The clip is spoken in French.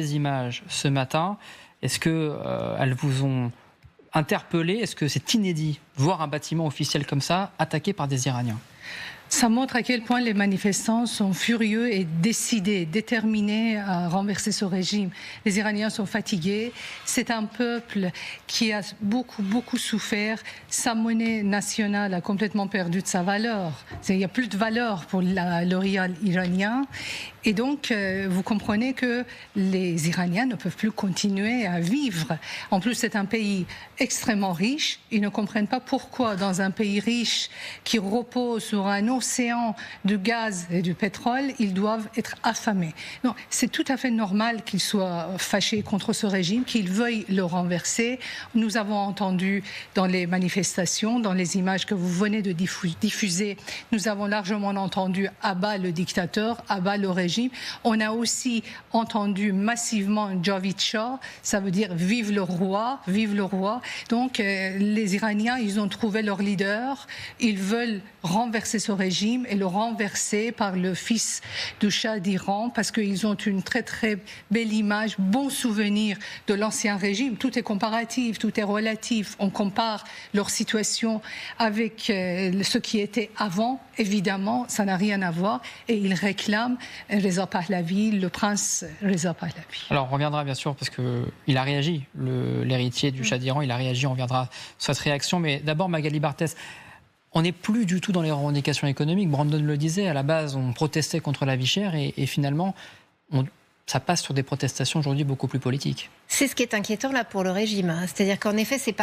Les images ce matin, est-ce que elles vous ont interpellé? Est-ce que c'est inédit, voir un bâtiment officiel comme ça attaqué par des Iraniens? Ça montre à quel point les manifestants sont furieux et décidés, déterminés à renverser ce régime. Les Iraniens sont fatigués. C'est un peuple qui a beaucoup souffert. Sa monnaie nationale a complètement perdu de sa valeur. Il n'y a plus de valeur pour le rial iranien. Et donc, vous comprenez que les Iraniens ne peuvent plus continuer à vivre. En plus, c'est un pays extrêmement riche. Ils ne comprennent pas pourquoi, dans un pays riche qui repose sur un océan de gaz et du pétrole, ils doivent être affamés. Non, c'est tout à fait normal qu'ils soient fâchés contre ce régime, qu'ils veuillent le renverser. Nous avons entendu dans les manifestations, dans les images que vous venez de diffuser, nous avons largement entendu « à bas le dictateur »,« à bas le régime ». On a aussi entendu massivement Javid Shah, ça veut dire « vive le roi », vive le roi. Donc les Iraniens, ils ont trouvé leur leader, ils veulent renverser ce régime et le renverser par le fils du Shah d'Iran parce qu'ils ont une très belle image, bon souvenir de l'ancien régime. Tout est comparatif, tout est relatif. On compare leur situation avec ce qui était avant. Évidemment, ça n'a rien à voir et ils réclament Reza Pahlavi, le prince Reza Pahlavi. Alors on reviendra bien sûr parce qu'il a réagi, l'héritier du Shah d'Iran, il a réagi, on reviendra sur cette réaction. Mais d'abord Magali Barthès, on n'est plus du tout dans les revendications économiques. Brandon le disait, à la base on protestait contre la vie chère et finalement ça passe sur des protestations aujourd'hui beaucoup plus politiques. C'est ce qui est inquiétant là pour le régime. C'est-à-dire qu'en effet c'est pas